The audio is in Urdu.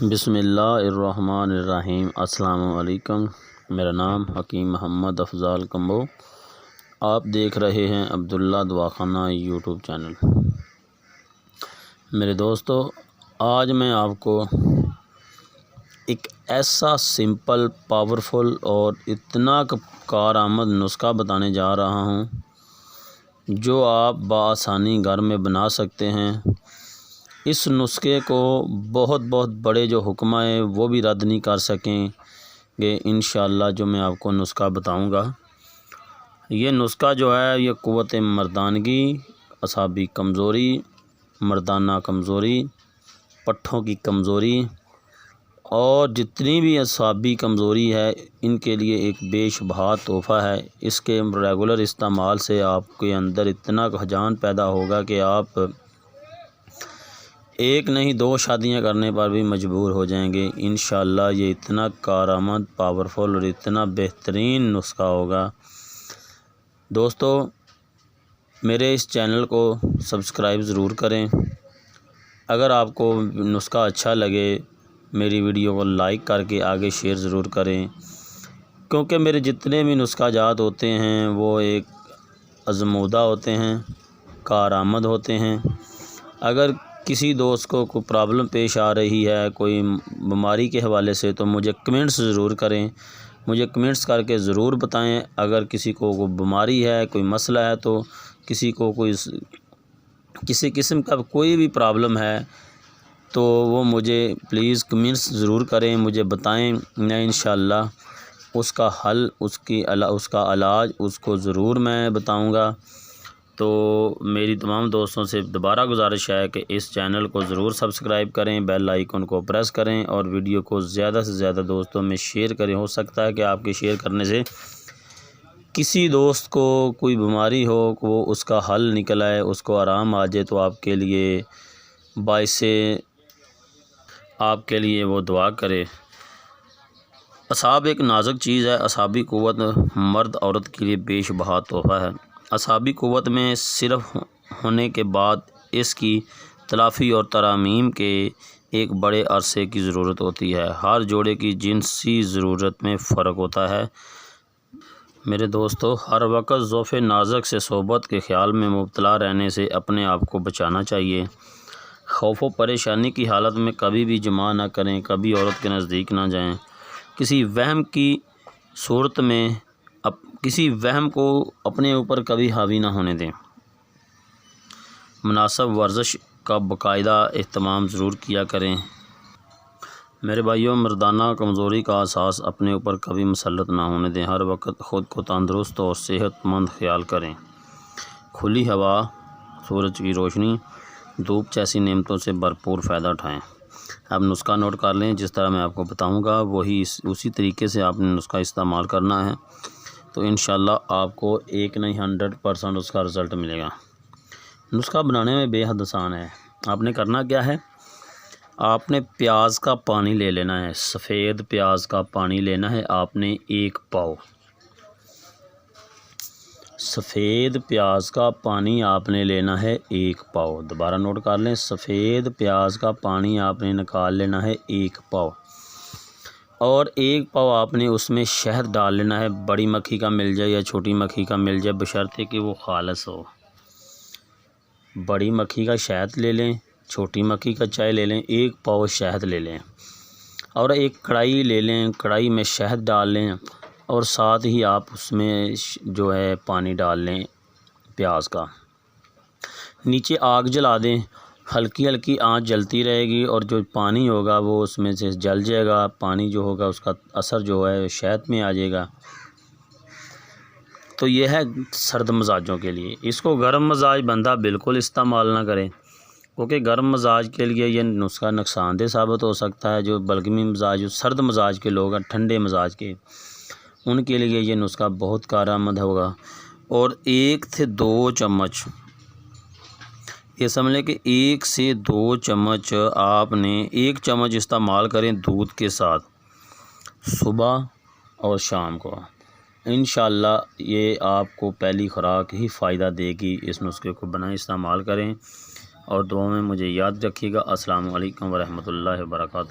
بسم اللہ الرحمن الرحیم۔ السلام علیکم، میرا نام حکیم محمد افضال کمبو، آپ دیکھ رہے ہیں عبداللہ دواخانہ یوٹیوب چینل۔ میرے دوستو، آج میں آپ کو ایک ایسا سمپل، پاورفل اور اتنا کارآمد نسخہ بتانے جا رہا ہوں جو آپ بآسانی گھر میں بنا سکتے ہیں۔ اس نسخے کو بہت بڑے جو حکمہ ہیں وہ بھی رد نہیں کر سکیں گے انشاءاللہ۔ جو میں آپ کو نسخہ بتاؤں گا، یہ نسخہ جو ہے یہ قوت مردانگی، اعصابی کمزوری، مردانہ کمزوری، پٹھوں کی کمزوری اور جتنی بھی اعصابی کمزوری ہے ان کے لیے ایک بے شبہ تحفہ ہے۔ اس کے ریگولر استعمال سے آپ کے اندر اتنا رجحان پیدا ہوگا کہ آپ ایک نہیں 2 شادیاں کرنے پر بھی مجبور ہو جائیں گے انشاءاللہ۔ یہ اتنا کارآمد، پاورفل اور اتنا بہترین نسخہ ہوگا۔ دوستو، میرے اس چینل کو سبسکرائب ضرور کریں۔ اگر آپ کو نسخہ اچھا لگے میری ویڈیو کو لائک کر کے آگے شیئر ضرور کریں، کیونکہ میرے جتنے بھی نسخہ جات ہوتے ہیں وہ ایک آزمودہ ہوتے ہیں، کارآمد ہوتے ہیں۔ اگر کسی دوست کو کوئی پرابلم پیش آ رہی ہے کوئی بیماری کے حوالے سے تو مجھے کمنٹس ضرور کریں، مجھے کمنٹس کر کے ضرور بتائیں۔ اگر کسی کو کوئی بیماری ہے، کوئی مسئلہ ہے، تو کسی کو کسی قسم کا کوئی بھی پرابلم ہے تو وہ مجھے پلیز کمنٹس ضرور کریں، مجھے بتائیں۔ میں انشاءاللہ اس کا حل، اس کا علاج اس کو ضرور میں بتاؤں گا۔ تو میری تمام دوستوں سے دوبارہ گزارش ہے کہ اس چینل کو ضرور سبسکرائب کریں، بیل آئیکن کو پریس کریں اور ویڈیو کو زیادہ سے زیادہ دوستوں میں شیئر کریں۔ ہو سکتا ہے کہ آپ کے شیئر کرنے سے کسی دوست کو کوئی بیماری ہو، وہ اس کا حل نکل آئے، اس کو آرام آ جائے، تو آپ کے لیے باعث آپ کے لیے وہ دعا کرے۔ اعصاب ایک نازک چیز ہے۔ اعصابی قوت مرد عورت کے لیے بے شبہ تحفہ ہے۔ اعصابی قوت میں صرف ہونے کے بعد اس کی تلافی اور ترمیم کے ایک بڑے عرصے کی ضرورت ہوتی ہے۔ ہر جوڑے کی جنسی ضرورت میں فرق ہوتا ہے۔ میرے دوستو، ہر وقت ضعف نازک سے صحبت کے خیال میں مبتلا رہنے سے اپنے آپ کو بچانا چاہیے۔ خوف و پریشانی کی حالت میں کبھی بھی جماع نہ کریں، کبھی عورت کے نزدیک نہ جائیں۔ کسی وہم کی صورت میں کسی وہم کو اپنے اوپر کبھی حاوی نہ ہونے دیں۔ مناسب ورزش کا باقاعدہ اہتمام ضرور کیا کریں۔ میرے بھائیوں، مردانہ کمزوری کا احساس اپنے اوپر کبھی مسلط نہ ہونے دیں۔ ہر وقت خود کو تندرست اور صحت مند خیال کریں۔ کھلی ہوا، سورج کی روشنی، دھوپ جیسی نعمتوں سے بھرپور فائدہ اٹھائیں۔ اب نسخہ نوٹ کر لیں، جس طرح میں آپ کو بتاؤں گا اسی طریقے سے آپ نے نسخہ استعمال کرنا ہے، تو انشاءاللہ آپ کو ایک نہیں 100% اس کا رزلٹ ملے گا۔ نسخہ بنانے میں بے حد آسان ہے۔ آپ نے کرنا کیا ہے، آپ نے پیاز کا پانی لے لینا ہے، سفید پیاز کا پانی لینا ہے آپ نے 1 پاؤ۔ سفید پیاز کا پانی آپ نے لینا ہے 1 پاؤ۔ دوبارہ نوٹ کر لیں، سفید پیاز کا پانی آپ نے نکال لینا ہے 1 پاؤ، اور 1 پاؤ آپ نے اس میں شہد ڈال لینا ہے۔ بڑی مکھی کا مل جائے یا چھوٹی مکھی کا مل جائے، بشرطے کہ وہ خالص ہو۔ بڑی مکھی کا شہد لے لیں، چھوٹی مکھی کا چائے لے لیں، 1 پاؤ شہد لے لیں، اور ایک کڑھائی لے لیں، کڑھائی میں شہد ڈال لیں، اور ساتھ ہی آپ اس میں جو ہے پانی ڈال لیں پیاز کا۔ نیچے آگ جلا دیں، ہلکی ہلکی آنچ جلتی رہے گی، اور جو پانی ہوگا وہ اس میں سے جل جائے گا۔ پانی جو ہوگا اس کا اثر جو ہے شہد میں آ جائے گا۔ تو یہ ہے سرد مزاجوں کے لیے۔ اس کو گرم مزاج بندہ بالکل استعمال نہ کرے، کیونکہ گرم مزاج کے لیے یہ نسخہ نقصان دہ ثابت ہو سکتا ہے۔ جو بلغمی مزاج، جو سرد مزاج کے لوگ ہیں، ٹھنڈے مزاج کے، ان کے لیے یہ نسخہ بہت کارآمد ہوگا۔ اور 1 سے 2 چمچ، یہ سمجھ لیں کہ 1 سے 2 چمچ آپ نے 1 چمچ استعمال کریں دودھ کے ساتھ، صبح اور شام کو۔ انشاءاللہ یہ آپ کو پہلی خوراک ہی فائدہ دے گی۔ اس نسخے کو بنائیں، استعمال کریں، اور دعاؤں میں مجھے یاد رکھیے گا۔ السلام علیکم ورحمۃ اللہ وبرکاتہ۔